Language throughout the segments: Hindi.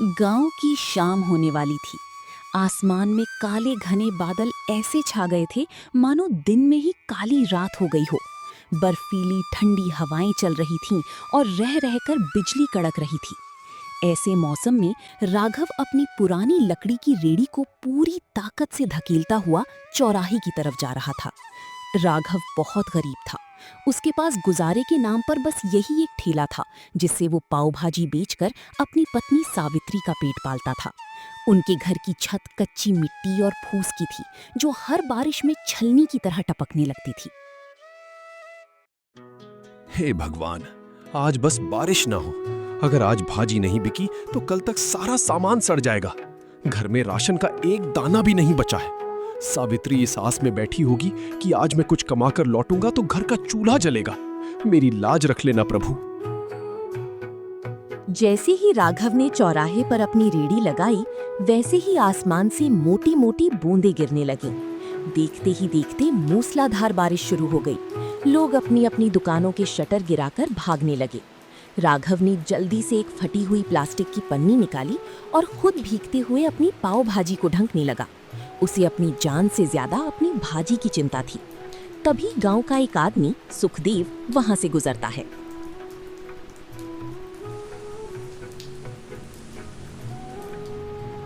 गांव की शाम होने वाली थी। आसमान में काले घने बादल ऐसे छा गए थे मानो दिन में ही काली रात हो गई हो। बर्फीली ठंडी हवाएं चल रही थीं और रह रहकर बिजली कड़क रही थी। ऐसे मौसम में राघव अपनी पुरानी लकड़ी की रेड़ी को पूरी ताकत से धकेलता हुआ चौराहे की तरफ जा रहा था। राघव बहुत गरीब था। उसके पास गुजारे के नाम पर बस यही एक ठेला था जिससे वो पाव भाजी बेचकर अपनी पत्नी सावित्री का पेट पालता था। उनके घर की छत कच्ची मिट्टी और फूस की थी जो हर बारिश में छलनी की तरह टपकने लगती थी। हे भगवान, आज बस बारिश ना हो। अगर आज भाजी नहीं बिकी तो कल तक सारा सामान सड़ जाएगा। घर में राशन का एक दाना भी नहीं बचा है। सावित्री इस आस में बैठी होगी कि आज मैं कुछ कमाकर लौटूंगा तो घर का चूल्हा जलेगा। मेरी लाज रख लेना प्रभु। जैसे ही राघव ने चौराहे पर अपनी रेड़ी लगाई, वैसे ही आसमान से मोटी मोटी बूंदें गिरने लगीं। देखते ही देखते मूसलाधार बारिश शुरू हो गई। लोग अपनी अपनी दुकानों के शटर गिराकर भागने लगे। राघव ने जल्दी से एक फटी हुई प्लास्टिक की पन्नी निकाली और खुद भीगते हुए अपनी पाव भाजी को ढंकने लगा। उसे अपनी जान से ज्यादा अपनी भाजी की चिंता थी। तभी गांव का एक आदमी सुखदेव वहां से गुजरता है।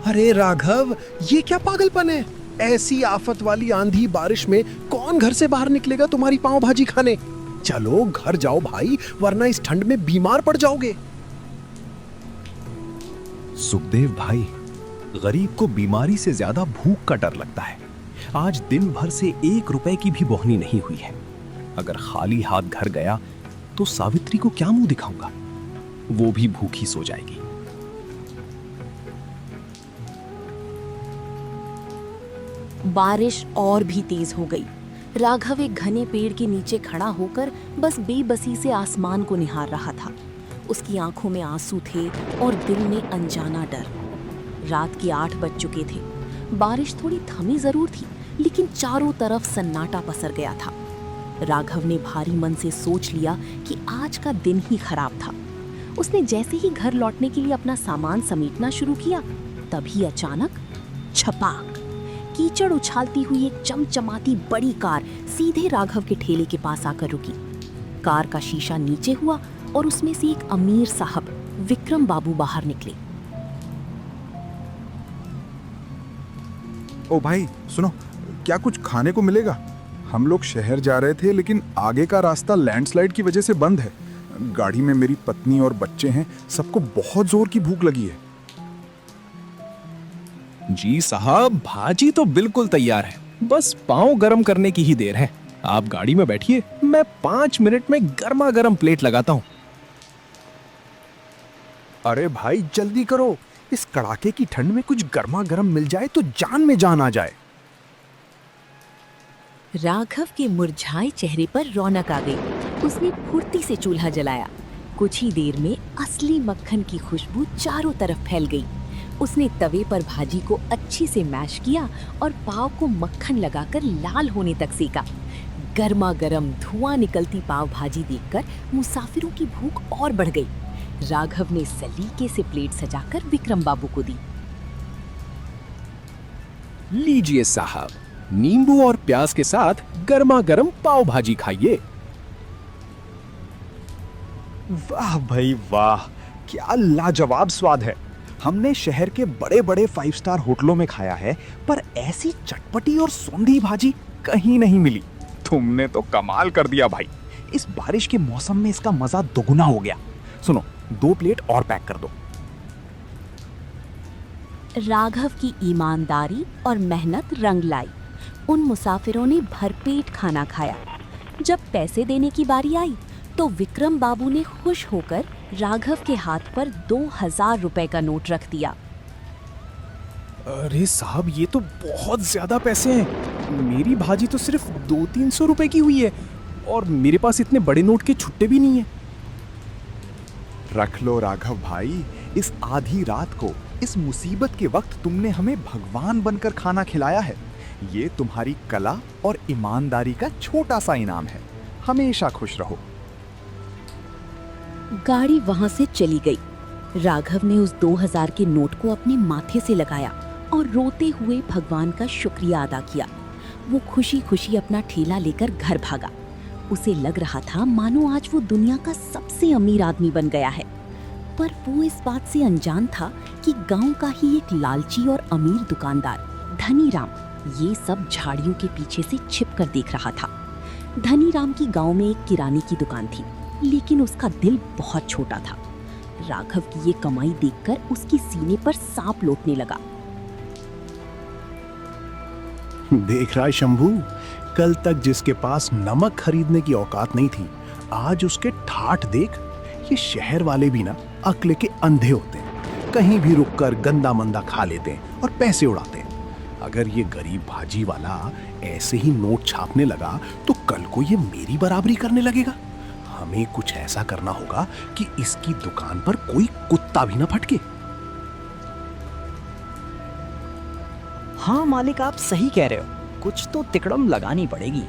अरे राघव, ये क्या पागलपन है? ऐसी आफत वाली आंधी बारिश में कौन घर से बाहर निकलेगा तुम्हारी पाव भाजी खाने? चलो घर जाओ भाई, वरना इस ठंड में बीमार पड़ जाओगे। सुखदेव भाई, गरीब को बीमारी से ज्यादा भूख का डर लगता है। आज दिन भर से 1 रुपए की भी बोहनी नहीं हुई है। अगर खाली हाथ घर गया तो सावित्री को क्या मुंह दिखाऊंगा? वो भी भूखी सो जाएगी। बारिश और भी तेज हो गई। राघव एक घने पेड़ के नीचे खड़ा होकर बस बेबसी से आसमान को निहार रहा था। उसकी आंखों में आंसू थे और दिल में अनजाना डर। रात के 8 बज चुके थे। बारिश थोड़ी थमी जरूर थी, लेकिन चारों तरफ सन्नाटा पसर गया था। राघव ने भारी मन से सोच लिया कि आज का दिन ही खराब था। उसने जैसे ही घर लौटने के लिए अपना सामान समेटना शुरू किया, तभी अचानक छपाक, कीचड़ उछालती हुई एक चमचमाती बड़ी कार सीधे राघव के ठेले के पास आकर रुकी। कार का शीशा नीचे हुआ और उसमें से एक अमीर साहब विक्रम बाबू बाहर निकले। ओ भाई सुनो, क्या कुछ खाने को मिलेगा? हम लोग शहर जा रहे थे लेकिन आगे का रास्ता लैंडस्लाइड की वजह से बंद है। गाड़ी में मेरी पत्नी और बच्चे हैं, सबको बहुत जोर की भूख लगी है। जी साहब, भाजी तो बिल्कुल तैयार है। बस पाँव गरम करने की ही देर है। आप गाड़ी में बैठिए, मैं 5 मिनट में गर्मा गर्म प्लेट लगाता हूँ। अरे भाई जल्दी करो, इस कड़ाके की ठंड में कुछ गर्मा गर्म मिल जाए तो जान में जान आ जाए। राघव के मुरझाए चेहरे पर रौनक आ गई। उसने फुर्ती से चूल्हा जलाया। कुछ ही देर में असली मक्खन की खुशबू चारों तरफ फैल गई। उसने तवे पर भाजी को अच्छी से मैश किया और पाव को मक्खन लगाकर लाल होने तक सेका। गर्मा गर्म धुआं निकलती पाव भाजी देखकर मुसाफिरों की भूख और बढ़ गई। राघव ने सलीके से प्लेट सजाकर विक्रम बाबू को दी। लीजिए साहब, नींबू और प्याज के साथ गर्मा गर्म पाव भाजी खाइए। वाह भाई वाह, क्या लाजवाब स्वाद है। हमने शहर के बड़े बड़े 5 स्टार होटलों में खाया है, पर ऐसी चटपटी और सौंधी भाजी कहीं नहीं मिली। तुमने तो कमाल कर दिया भाई। इस बारिश के मौसम में इसका मजा दोगुना हो गया। सुनो, 2 प्लेट और पैक कर दो। राघव की ईमानदारी और मेहनत रंग लाई। उन मुसाफिरों ने भरपेट खाना खाया। जब पैसे देने की बारी आई तो विक्रम बाबू ने खुश होकर राघव के हाथ पर 2000 रुपए का नोट रख दिया। अरे साहब, ये तो बहुत ज्यादा पैसे हैं। मेरी भाजी तो सिर्फ 200-300 रुपए की हुई है और मेरे पास इतने बड़े नोट के छुट्टे भी नहीं है। रख लो राघव भाई, इस आधी रात को, इस मुसीबत के वक्त तुमने हमें भगवान बनकर खाना खिलाया है। ये तुम्हारी कला और ईमानदारी का छोटा सा इनाम है। हमेशा खुश रहो। गाड़ी वहां से चली गई। राघव ने उस 2000 के नोट को अपने माथे से लगाया और रोते हुए भगवान का शुक्रिया अदा किया। वो खुशी खुशी अपना ठेला लेकर घर भागा। उसे लग रहा था मानो आज वो दुनिया का सबसे अमीर आदमी बन गया है, पर वो इस बात से अनजान था कि गांव का ही एक लालची और अमीर दुकानदार धनीराम ये सब झाड़ियों के पीछे से छिपकर देख रहा था। धनीराम की गांव में एक किराने की दुकान थी, लेकिन उसका दिल बहुत छोटा था। राघव की ये कमाई देखकर उसकी सीने पर सांप लौटने लगा। देख रहा है शंभू, कल तक जिसके पास नमक खरीदने की औकात नहीं थी, आज उसके ठाठ देख। ये शहर वाले भी ना अक्ल के अंधे होते हैं, कहीं भी रुककर गंदा मंदा खा लेते हैं और पैसे उड़ाते हैं। अगर ये गरीब भाजी वाला ऐसे ही नोट छापने लगा तो कल को ये मेरी बराबरी करने लगेगा। हमें कुछ ऐसा करना होगा कि इसकी दुकान पर कोई कुत्ता भी ना फटके। हाँ मालिक, आप सही कह रहे हो, कुछ तो तिकड़म लगानी पड़ेगी।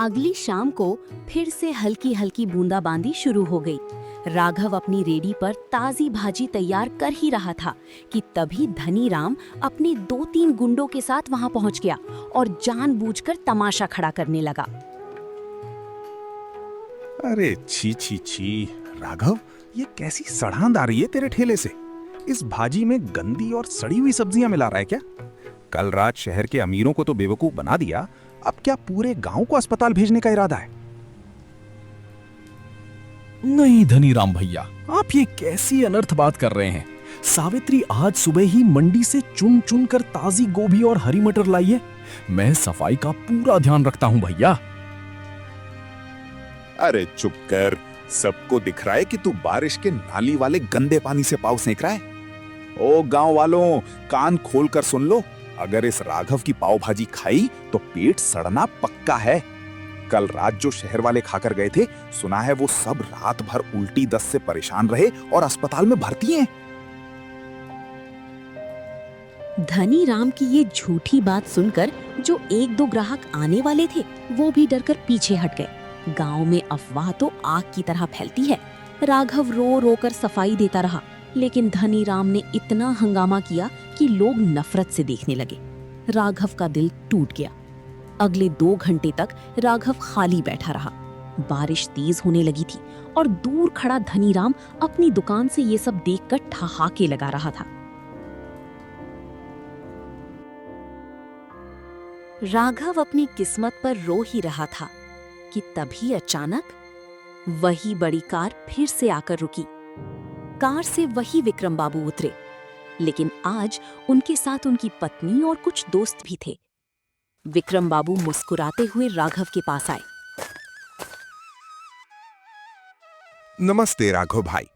अगली शाम को फिर से हल्की हल्की बूंदाबांदी शुरू हो गई। राघव अपनी रेडी पर ताजी भाजी तैयार कर ही रहा था कि तभी धनीराम अपने 2-3 गुंडों के साथ वहां पहुंच गया और जानबूझकर तमाशा खड़ा करने लगा। अरे छी छी छी राघव, ये कैसी सड़ांध आ रही है तेरे ठेले से। इस भाजी में गंदी और सड़ी हुई सब्जियां मिला रहा है क्या? कल रात शहर के अमीरों को तो बेवकूफ बना दिया, अब क्या पूरे गांव को अस्पताल भेजने का इरादा है? नहीं धनीराम भैया, आप ये कैसी अनर्थ बात कर रहे हैं। सावित्री आज सुबह ही मंडी से चुन चुन कर ताजी गोभी और हरी मटर लाई है। मैं सफाई का पूरा ध्यान रखता हूँ भैया। अरे चुप कर, सबको दिख रहा है कि तू बारिश के नाली वाले गंदे पानी से पाव सेक रहा है। ओ गांव वालों, कान खोल कर सुन लो, अगर इस राघव की पाव भाजी खाई तो पेट सड़ना पक्का है। कल रात जो शहर वाले खाकर गए थे, सुना है वो सब रात भर उल्टी दस्त से परेशान रहे और अस्पताल में भर्ती हैं। धनीराम की ये झूठी बात सुनकर जो 1-2 ग्राहक आने वाले थे, वो भी डरकर पीछे हट गए। गांव में अफवाह तो आग की तरह फैलती है। राघव रो रो कर सफाई देता रहा, लेकिन धनीराम ने इतना हंगामा किया कि लोग नफरत से देखने लगे। राघव का दिल टूट गया। अगले 2 घंटे तक राघव खाली बैठा रहा। बारिश तेज होने लगी थी और दूर खड़ा धनीराम अपनी दुकान से ये सब देखकर ठहाके लगा रहा था। राघव अपनी किस्मत पर रो ही रहा था कि तभी अचानक वही बड़ी कार फिर से आकर रुकी। कार से वही विक्रम बाबू उतरे, लेकिन आज उनके साथ उनकी पत्नी और कुछ दोस्त भी थे। विक्रम बाबू मुस्कुराते हुए राघव के पास आए। नमस्ते राघव भाई,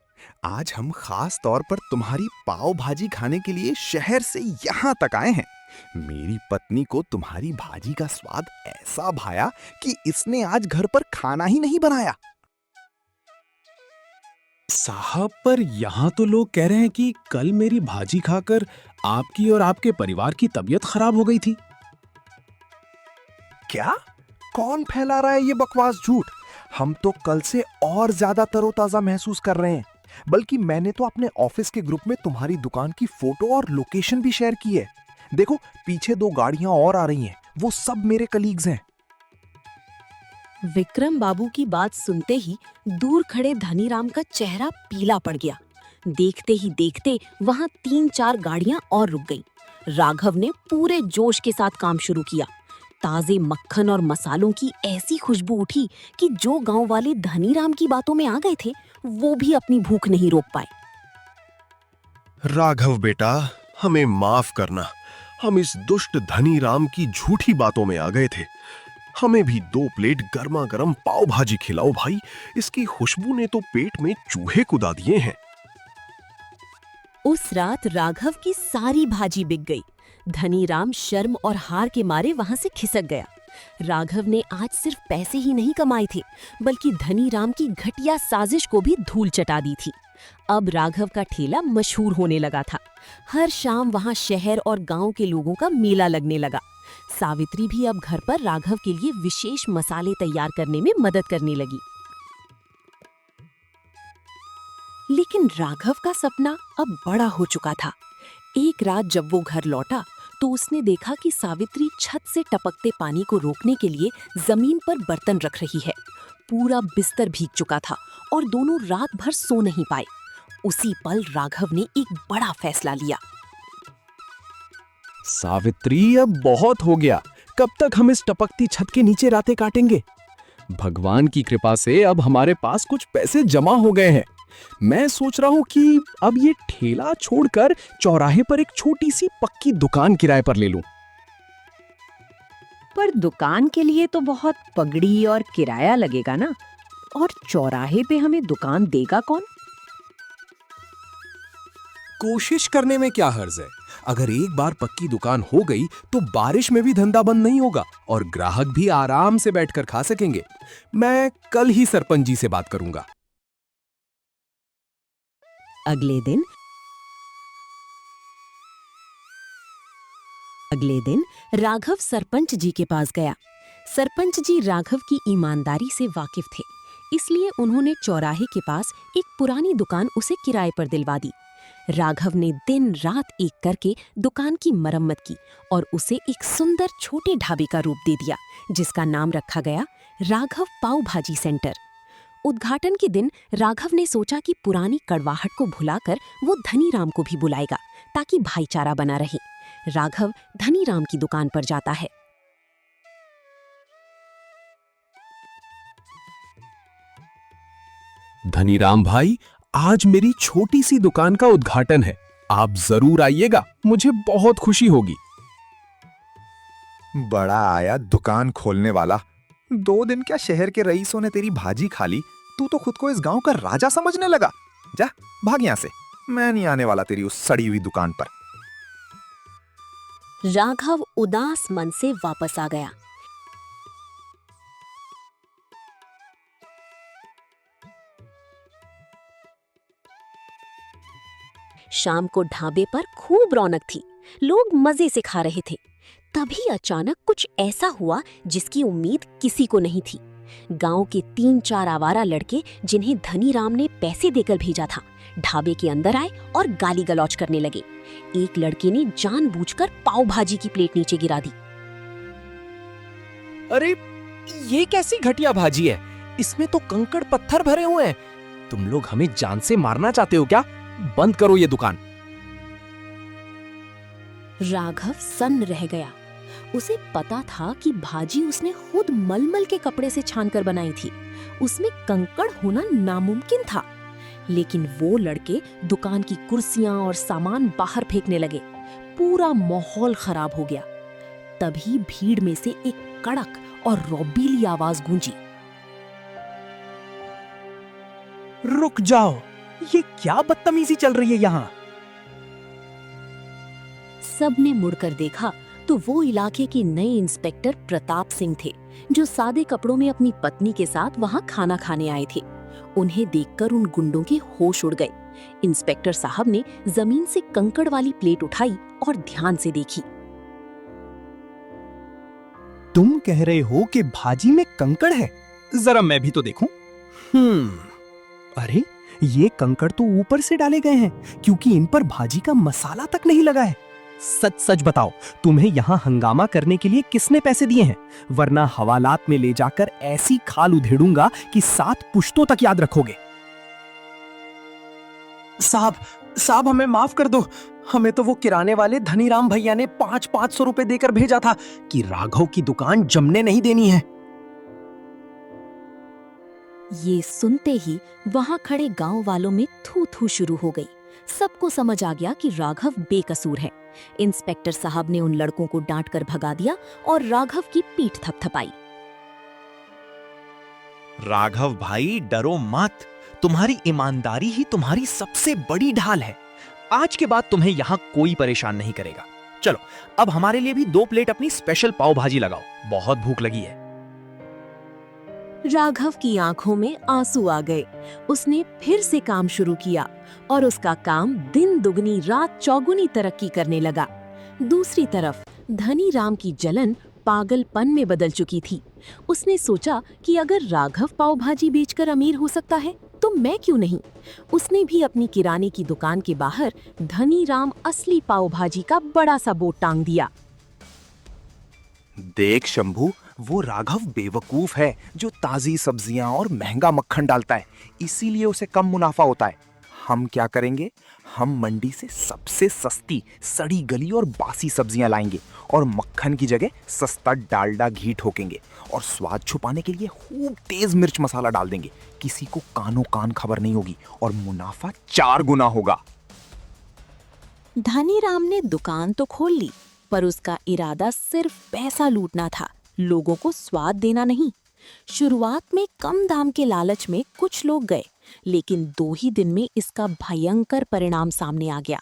आज हम खास तौर पर तुम्हारी पाव भाजी खाने के लिए शहर से यहाँ तक आए हैं। मेरी पत्नी को तुम्हारी भाजी का स्वाद ऐसा भाया कि इसने आज घर पर खाना ही नहीं बनाया। साहब, पर यहाँ तो लोग कह रहे हैं कि कल मेरी भाजी खाकर आपकी और आपके परिवार की तबीयत खराब हो गई थी। क्या? कौन फैला रहा है ये बकवास झूठ? हम तो कल से और ज्यादा तरोताजा महसूस कर रहे हैं। बल्कि मैंने तो अपने ऑफिस के ग्रुप में तुम्हारी दुकान की फोटो और लोकेशन भी शेयर की है। देखो, पीछे 2 गाड़ियां और आ रही हैं, वो सब मेरे कलीग्स हैं। विक्रम बाबू की बात सुनते ही दूर खड़े धनीराम का चेहरा पीला पड़ गया। देखते ही देखते वहां 3-4 गाड़ियां और रुक गईं। राघव ने पूरे जोश के साथ काम शुरू किया। ताजे मक्खन और मसालों की ऐसी खुशबू उठी कि जो गांव वाले धनीराम की बातों में आ गए थे, वो भी अपनी भूख नहीं रोक पाए। राघव बेटा, हमें माफ करना, हम इस दुष्ट धनीराम की झूठी बातों में आ गए थे। हमें भी 2 प्लेट गर्मा गर्म पाव भाजी खिलाओ भाई, इसकी खुशबू ने तो पेट में चूहे कुदा दिए हैं। उस रात राघव की सारी भाजी बिक गई। धनीराम शर्म और हार के मारे वहां से खिसक गया। राघव ने आज सिर्फ पैसे ही नहीं कमाए थे, बल्कि धनीराम की घटिया साजिश को भी धूल चटा दी थी। अब राघव का ठेला मशहूर होने लगा था। हर शाम वहां शहर और गांव के लोगों का मेला लगने लगा। सावित्री भी अब घर पर राघव के लिए विशेष मसाले तैयार करने में मदद करने लगी। लेकिन राघव का सपना अब बड़ा हो चुका था। एक रात जब वो घर लौटा तो उसने देखा कि सावित्री छत से टपकते पानी को रोकने के लिए जमीन पर बर्तन रख रही है। पूरा बिस्तर भीग चुका था और दोनों रात भर सो नहीं पाए। उसी पल राघव ने एक बड़ा फैसला लिया। सावित्री, अब बहुत हो गया। कब तक हम इस टपकती छत के नीचे रातें काटेंगे? भगवान की कृपा से अब हमारे पास कुछ पैसे जमा हो गए हैं। मैं सोच रहा हूं कि अब ये ठेला छोड़कर चौराहे पर एक छोटी सी पक्की दुकान किराए पर ले लूं। पर दुकान के लिए तो बहुत पगड़ी और किराया लगेगा ना, और चौराहे पे हमें दुकान देगा कौन? कोशिश करने में क्या हर्ज है? अगर एक बार पक्की दुकान हो गई तो बारिश में भी धंधा बंद नहीं होगा और ग्राहक भी आराम से बैठकर खा सकेंगे। मैं कल ही सरपंच जी से बात करूंगा। अगले दिन राघव सरपंच जी के पास गया। सरपंच जी राघव की ईमानदारी से वाकिफ थे, इसलिए उन्होंने चौराहे के पास एक पुरानी दुकान उसे किराए पर दिलवा दी। राघव ने दिन रात एक करके दुकान की मरम्मत की और उसे एक सुंदर छोटे ढाबे का रूप दे दिया, जिसका नाम रखा गया राघव पाव भाजी सेंटर। उद्घाटन के दिन राघव ने सोचा कि पुरानी कड़वाहट को भुलाकर वो धनीराम को भी बुलाएगा ताकि भाईचारा बना रहे। राघव धनीराम की दुकान पर जाता है। धनीराम भाई, आज मेरी छोटी सी दुकान का उद्घाटन है, आप जरूर आइएगा, मुझे बहुत खुशी होगी। बड़ा आया दुकान खोलने वाला। 2 दिन क्या शहर के रईसों ने तेरी भाजी खा ली, तू तो खुद को इस गांव का राजा समझने लगा। जा भाग यहां से, मैं नहीं आने वाला तेरी उस सड़ी हुई दुकान पर। राघव उदास मन से वापस आ गया। शाम को ढाबे पर खूब रौनक थी, लोग मजे से खा रहे थे। तभी अचानक कुछ ऐसा हुआ जिसकी उम्मीद किसी को नहीं थी। गांव के 3-4 आवारा लड़के, जिन्हें धनीराम ने पैसे देकर भेजा था, ढाबे के अंदर आए और गाली गलौज करने लगे। एक लड़के ने जानबूझकर पाव भाजी की प्लेट नीचे गिरा दी। अरे ये कैसी घटिया भाजी है? इसमें तो कंकड़ पत्थर भरे हुए हैं। तुम लोग हमें जान से मारना चाहते हो क्या? बंद करो ये दुकान। राघव सन्न रह गया। उसे पता था कि भाजी उसने खुद मलमल के कपड़े से छानकर बनाई थी। उसमें कंकड़ होना नामुमकिन था। लेकिन वो लड़के दुकान की कुर्सियां और सामान बाहर फेंकने लगे। पूरा माहौल खराब हो गया। तभी भीड़ में से एक कड़क और रौबीली आवाज गूंजी। रुक जाओ, ये क्या बदतमीजी चल रही है यहाँ? सबने मुड़कर देखा तो वो इलाके के नए इंस्पेक्टर प्रताप सिंह थे, जो सादे कपड़ों में अपनी पत्नी के साथ वहां खाना खाने आए थे। उन्हें देखकर उन गुंडों के होश उड़ गए। इंस्पेक्टर साहब ने जमीन से कंकड़ वाली प्लेट उठाई और ध्यान से देखी। तुम कह रहे हो कि भाजी में कंकड़ है? जरा मैं भी तो देखूं। अरे ये कंकड़ तो ऊपर से डाले गए हैं, क्योंकि इन पर भाजी का मसाला तक नहीं लगा है। सच सच बताओ, तुम्हें यहाँ हंगामा करने के लिए किसने पैसे दिए हैं? वरना हवालात में ले जाकर ऐसी खाल उधेड़ूंगा कि 7 पुश्तों तक याद रखोगे। साहब हमें माफ कर दो। हमें तो वो किराने वाले धनीराम भैया ने 500 रुपए देकर भेजा था कि राघव की दुकान जमने नहीं देनी है। ये सुनते ही वहां खड़े गांव वालों में थू थू शुरू हो गई। सबको समझ आ गया कि राघव बेकसूर है। इंस्पेक्टर साहब ने उन लड़कों को डांट कर भगा दिया और राघव की पीठ थपथपाई। राघव भाई, डरो मत। तुम्हारी ईमानदारी ही तुम्हारी सबसे बड़ी ढाल है। आज के बाद तुम्हें यहाँ कोई परेशान नहीं करेगा। चलो अब हमारे लिए भी 2 प्लेट अपनी स्पेशल पाव भाजी लगाओ, बहुत भूख लगी है। राघव की आंखों में आंसू आ गए। उसने फिर से काम शुरू किया और उसका काम दिन दुगनी रात चौगुनी तरक्की करने लगा। दूसरी तरफ धनी राम की जलन पागलपन में बदल चुकी थी। उसने सोचा कि अगर राघव पाव भाजी बेचकर अमीर हो सकता है तो मैं क्यों नहीं। उसने भी अपनी किराने की दुकान के बाहर धनी राम असली पाव भाजी का बड़ा सा बोर्ड टांग दिया। देख शंभू, वो राघव बेवकूफ है जो ताजी सब्जियां और महंगा मक्खन डालता है, इसीलिए उसे कम मुनाफा होता है। हम क्या करेंगे, हम मंडी से सबसे सस्ती सड़ी गली और बासी सब्जियां लाएंगे और मक्खन की जगह सस्ता डालडा घी ठोकेंगे और स्वाद छुपाने के लिए खूब तेज मिर्च मसाला डाल देंगे। किसी को कानो कान खबर नहीं होगी और मुनाफा 4 गुना होगा। धनी राम ने दुकान तो खोल ली, पर उसका इरादा सिर्फ पैसा लूटना था, लोगों को स्वाद देना नहीं। शुरुआत में कम दाम के लालच में कुछ लोग गए, लेकिन 2 ही दिन में इसका भयंकर परिणाम सामने आ गया।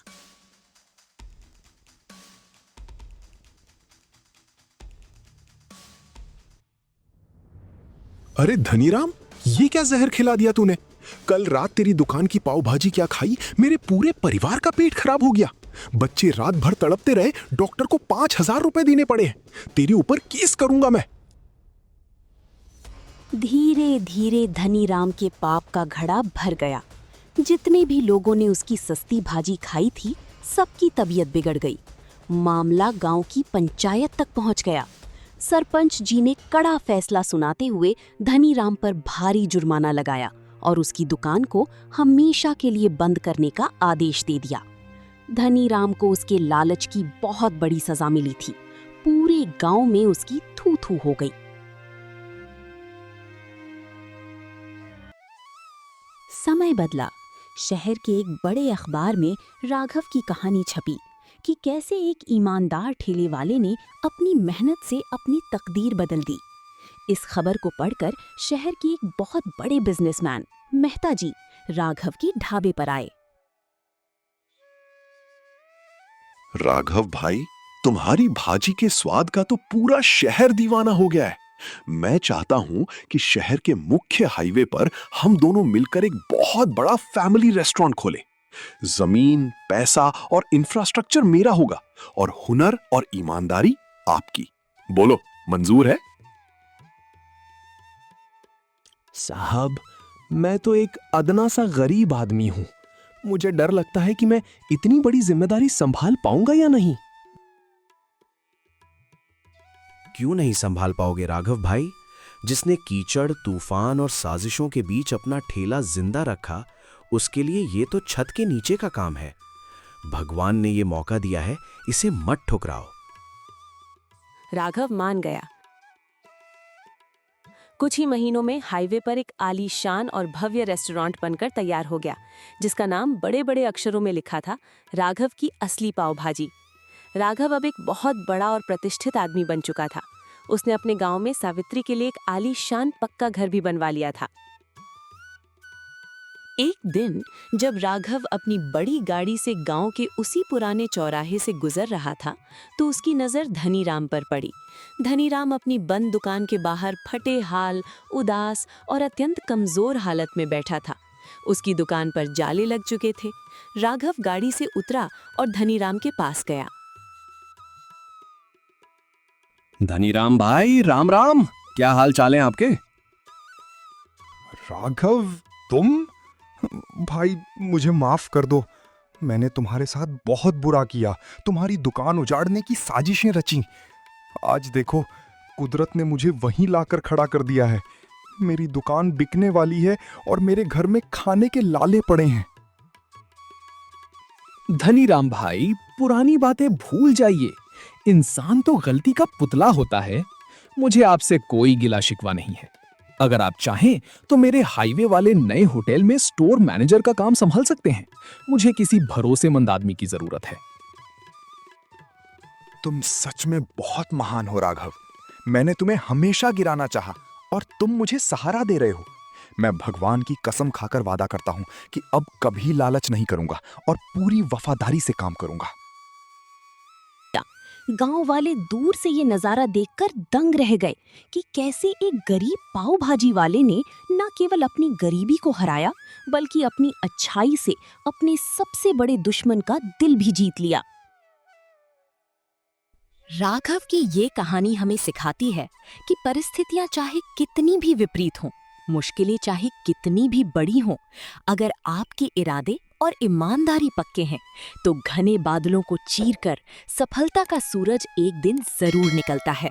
अरे धनीराम, ये क्या जहर खिला दिया तूने? कल रात तेरी दुकान की पाव भाजी क्या खाई, मेरे पूरे परिवार का पेट खराब हो गया। बच्चे रात भर तड़पते रहे, डॉक्टर को 5,000 रुपए देने पड़े हैं। तेरे ऊपर केस करूंगा मैं। धीरे धीरे धनी राम के पाप का घड़ा भर गया। जितने भी लोगों ने उसकी सस्ती भाजी खाई थी, सबकी तबीयत बिगड़ गई। मामला गांव की पंचायत तक पहुंच गया। सरपंच जी ने कड़ा फैसला सुनाते हुए धनी राम पर भारी जुर्माना लगाया और उसकी दुकान को हमेशा के लिए बंद करने का आदेश दे दिया। धनी राम को उसके लालच की बहुत बड़ी सजा मिली थी। पूरे गांव में उसकी थू थू हो गई। समय बदला। शहर के एक बड़े अखबार में राघव की कहानी छपी कि कैसे एक ईमानदार ठेले वाले ने अपनी मेहनत से अपनी तकदीर बदल दी। इस खबर को पढ़कर शहर के एक बहुत बड़े बिजनेसमैन मेहता जी राघव के ढाबे पर आए। राघव भाई, तुम्हारी भाजी के स्वाद का तो पूरा शहर दीवाना हो गया है। मैं चाहता हूं कि शहर के मुख्य हाईवे पर हम दोनों मिलकर एक बहुत बड़ा फैमिली रेस्टोरेंट खोलें। जमीन, पैसा और इंफ्रास्ट्रक्चर मेरा होगा और हुनर और ईमानदारी आपकी। बोलो, मंजूर है? साहब, मैं तो एक अदना सा गरीब आदमी हूं। मुझे डर लगता है कि मैं इतनी बड़ी जिम्मेदारी संभाल पाऊंगा या नहीं। क्यों नहीं संभाल पाओगे राघव भाई? जिसने कीचड़, तूफान और साजिशों के बीच अपना ठेला जिंदा रखा, उसके लिए ये तो छत के नीचे का काम है। भगवान ने ये मौका दिया है, इसे मत ठुकराओ। राघव मान गया। कुछ ही महीनों में हाईवे पर एक आलीशान और भव्य रेस्टोरेंट बनकर तैयार हो गया, जिसका नाम बड़े बड़े अक्षरों में लिखा था, राघव की असली पाव भाजी। राघव अब एक बहुत बड़ा और प्रतिष्ठित आदमी बन चुका था। उसने अपने गांव में सावित्री के लिए एक आलीशान पक्का घर भी बनवा लिया था। एक दिन जब राघव अपनी बड़ी गाड़ी से गांव के उसी पुराने चौराहे से गुजर रहा था, तो उसकी नजर धनी राम पर पड़ी। धनी राम अपनी बंद दुकान के बाहर फटे हाल, उदास और अत्यंत कमजोर हालत में बैठा था। उसकी दुकान पर जाले लग चुके थे। राघव गाड़ी से उतरा और धनी राम के पास गया। धनीराम भाई, राम राम। क्या हाल चाल है आपके? राघव, तुम? भाई, मुझे माफ कर दो। मैंने तुम्हारे साथ बहुत बुरा किया, तुम्हारी दुकान उजाड़ने की साजिशें रची। आज देखो, कुदरत ने मुझे वहीं लाकर खड़ा कर दिया है। मेरी दुकान बिकने वाली है और मेरे घर में खाने के लाले पड़े हैं। धनीराम भाई, पुरानी बातें भूल जाइए। इंसान तो गलती का पुतला होता है। मुझे आपसे कोई गिला शिकवा नहीं है। अगर आप चाहें तो मेरे हाईवे वाले नए होटल में स्टोर मैनेजर का काम संभाल सकते हैं। मुझे किसी भरोसेमंद आदमी की जरूरत है। तुम सच में बहुत महान हो राघव। मैंने तुम्हें हमेशा गिराना चाहा और तुम मुझे सहारा दे रहे हो। मैं भगवान की कसम खाकर वादा करता हूं कि अब कभी लालच नहीं करूंगा और पूरी वफादारी से काम करूंगा। गांव वाले दूर से ये नजारा देखकर दंग रह गए कि कैसे एक गरीब पाव भाजी वाले ने न केवल अपनी गरीबी को हराया, बल्कि अपनी अच्छाई से अपने सबसे बड़े दुश्मन का दिल भी जीत लिया। राघव की ये कहानी हमें सिखाती है कि परिस्थितियां चाहे कितनी भी विपरीत हों, मुश्किलें चाहे कितनी भी बड़ी हों, अगर आपके इरादे और ईमानदारी पक्के हैं तो घने बादलों को चीरकर सफलता का सूरज एक दिन जरूर निकलता है।